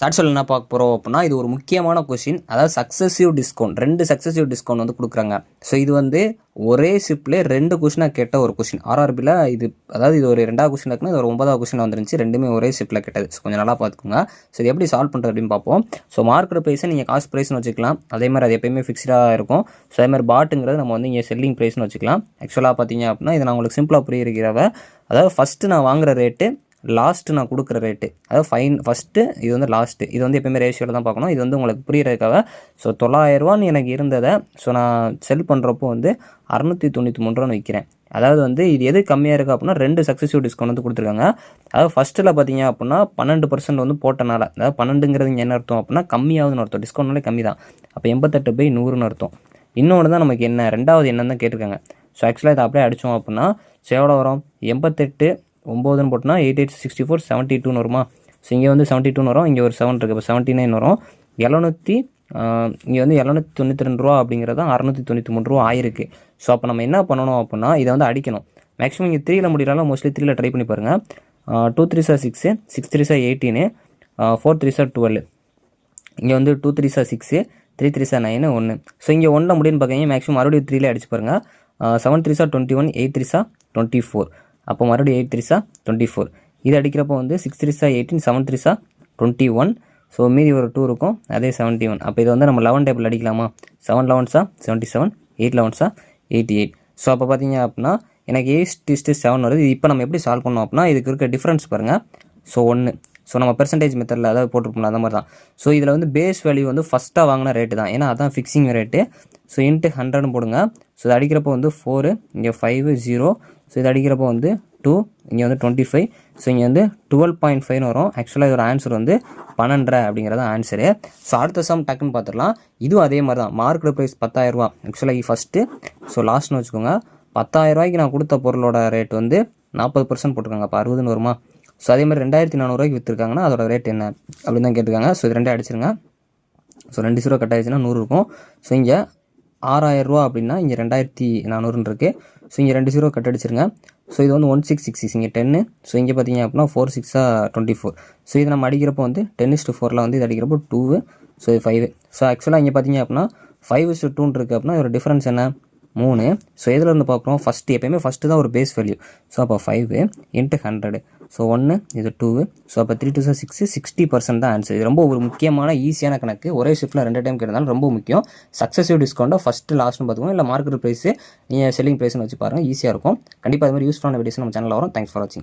சாட்சியில் என்ன பார்க்க போகிறோம் அப்படின்னா, இது ஒரு முக்கியமான கொஷின். அதாவது சக்ஸஸிவ் டிஸ்கவுண்ட் 2 சக்ஸஸிவ் டிஸ்கவுண்ட் வந்து கொடுக்குறாங்க. ஸோ இது வந்து ஒரே ஷிப்லேயே 2 கொஷினாக கேட்ட ஒரு கொஷின். ஆர்ஆர்பியில் இது அதாவது இது ஒரு 2வது கொஷின் இருக்குன்னா இது ஒரு 9வது கொஷின் வந்துருந்துச்சு. ரெண்டுமே ஒரே ஷிப்பில் கேட்டது. ஸோ கொஞ்சம் நல்லா பார்த்துக்கோங்க. ஸோ இது எப்படி சால்வ் பண்ணுறது அப்படின்னு பார்ப்போம். ஸோ மார்க்கெட் ப்ரைஸை நீங்கள் காஸ்ட் ப்ரைஸ்னு வச்சுக்கலாம். அதேமாதிரி அது எப்பயுமே ஃபிக்ஸ்டாக இருக்கும். ஸோ அதேமாதிரி பாட்டுங்கிறது நம்ம வந்து இங்கே செல்லிங் ப்ரைஸ்னு வச்சுக்கலாம். ஆக்சுவலாக பார்த்தீங்க அப்படின்னா இதை நான் உங்களுக்கு சிம்பிளாக புரியிருக்கிறவ, அதாவது ஃபஸ்ட்டு நான் வாங்குற ரேட்டு, லாஸ்ட்டு நான் கொடுக்குற ரேட்டு, அதாவது ஃபஸ்ட்டு இது வந்து லாஸ்ட்டு, இது வந்து எப்பயுமே ரேஷியோவில் தான் பார்க்கணும். இது வந்து உங்களுக்கு புரிகிறதுக்காக. ஸோ 900 ரூபான்னு எனக்கு இருந்ததை ஸோ நான் செல் பண்ணுறப்போ வந்து 693 ரூபான்னு விற்கிறேன். அதாவது வந்து இது எது கம்மியாக இருக்குது அப்படின்னா 2 சக்ஸஸிவ் டிஸ்கவுண்ட் வந்து கொடுத்துருக்காங்க. அதாவது ஃபஸ்ட்டில் பார்த்தீங்க அப்படின்னா 12% வந்து போட்டனால, அதாவது 12ங்கிறது இங்கே என்ன அர்த்தம் அப்படின்னா கம்மியாகுதுன்னு அர்த்தம். டிஸ்கவுண்ட்னாலே கம்மி தான். அப்போ 88/100ன்னு அர்த்தம். இன்னொன்று தான் நமக்கு என்ன, ரெண்டாவது என்னன்னு தான் கேட்டிருக்காங்க. ஸோ ஆக்சுவலாக இதை அப்படியே அடித்தோம் அப்படின்னா ஸோ எவ்வளோ வரும், 88 9ன்னு போட்டோன்னா 8 8 64 72ன்னு வருமா. ஸோ இங்கே வந்து 72ன்னு வரும், இங்கே ஒரு 7 இருக்குது, இப்போ 79 வரும். இங்கே வந்து 792 ரூபா அப்படிங்கிறது தான் 693 ரூபா ஆயிருக்கு. ஸோ அப்போ நம்ம என்ன பண்ணணும் அப்படின்னா இதை வந்து அடிக்கணும். மேக்ஸிமம் இங்கே 3ல் முடியலாம், மோஸ்ட்லி 3ல் ட்ரை பண்ணி பாருங்கள். 2 3 6, 6 3 18, 4 3 12, இங்கே வந்து 2 3 6, 3 3 9 1. ஸோ இங்கே 1ல் முடியுன்னு பார்க்குறீங்க. மேக்ஸிமம் மறுபடியும் 3ல் அடிச்சு பாருங்கள். 7 3 21, 8 3 24, அப்போ மறுபடியும் 8 3 24. இது அடிக்கிறப்போ வந்து 6 3 18, 7 3 21. ஸோ மீதி ஒரு 2 இருக்கும், அதே 71. அப்போ இதை வந்து நம்ம 11 டேபிள் அடிக்கலாமா. 7 11 77, 8 11 88. ஸோ அப்போ பார்த்தீங்க அப்படின்னா எனக்கு 8:7 வருது. இப்போ நம்ம எப்படி சால்வ் பண்ணோம் அப்படின்னா இதுக்கு இருக்க டிஃப்ரென்ஸ் பாருங்கள். ஸோ 1. ஸோ நம்ம பெர்சன்டேஜ் மெத்தடில் அதாவது போட்டிருப்போம்ல அந்த மாதிரி தான். ஸோ இதில் வந்து பேஸ் வேல்யூ வந்து ஃபஸ்ட்டாக வாங்கின ரேட்டு தான், ஏன்னா அதான் ஃபிக்ஸிங் ரேட்டு. ஸோ இன்ட்டு 100ன்னு போடுங்க. ஸோ இது அடிக்கிறப்போ வந்து 4, இங்கே 5 0. ஸோ இது அடிக்கிறப்போ வந்து 2, இங்கே வந்து 25. ஸோ இங்கே வந்து 12.5ன்னு வரும். ஆக்சுவலாக இதோட ஆன்சர் வந்து 12.5 அப்படிங்கிறது ஆன்சரு. ஸோ அடுத்த சம் டக்குன்னு பார்த்துடலாம். இதுவும் அதே மாதிரி தான். மார்க்கெட் ப்ரைஸ் 10,000 ரூபா. ஆக்சுவலாக ஃபஸ்ட்டு ஸோ லாஸ்ட்னு வச்சுக்கோங்க. 10,000 ரூபாய்க்கு நான் கொடுத்த பொருளோட ரேட் வந்து 40% போட்டிருக்காங்க. அப்போ 60ன்னு வருமா. ஸோ அதே மாதிரி 2,400 ரூபாய்க்கு விற்றுருக்காங்கன்னா அதோட ரேட் என்ன அப்படின்னு தான் கேட்டிருக்காங்க. ஸோ இது 2 அடிச்சிருங்க. ஸோ 2 0 கட் ஆயிடுச்சுன்னா 100 இருக்கும். ஸோ இங்கே 6,000 ரூபா அப்படின்னா இங்கே 2,400 இருக்குது. ஸோ இங்கே 2 0 கட் அடிச்சிருங்க. ஸோ இது வந்து 1666, இங்கே 10. ஸோ இங்கே பார்த்தீங்க அப்படின்னா 4 6 24. ஸோ இது நம்ம அடிக்கிறப்போ வந்து 10:4ல் வந்து இது அடிக்கிறப்போ 2. ஸோ இது 5. ஸோ ஆக்சுவலாக இங்கே பார்த்தீங்க அப்படின்னா 5:2 இருக்குது அப்படின்னா ஒரு டிஃப்ரென்ஸ் என்ன, 3. ஸோ எதில் இருந்து பார்க்குறோம், ஃபஸ்ட்டு எப்போயுமே ஃபஸ்ட்டு தான் ஒரு பேஸ் வேல்யூ. ஸோ அப்போ 5 இன்ட்டு 100. ஸோ 1, இது 2. ஸோ அப்போ 3 2 6, 60% தான் ஆன்சர். இது ரொம்ப ஒரு முக்கியமான ஈஸியான கணக்கு. ஒரே ஷிஃப்ட்டில் 2 டைம் கேட்டாலும் ரொம்ப முக்கியம். சக்ஸஸிவ் டிஸ்கவுண்ட்டை ஃபஸ்ட்டு லாஸ்ட்னு பார்த்துக்கோங்க, இல்லை மார்க்கெட் ப்ரைஸு நீங்கள் செல்லிங் ப்ரைஸ்னு வச்சு பாருங்கள், ஈஸியாக இருக்கும். கண்டிப்பாக அது மாதிரி யூஸ்ஃபுல்லான வீடியோஸ் நம்ம சேனலில் வரும். தேங்க்ஸ் ஃபார் வாட்சிங்.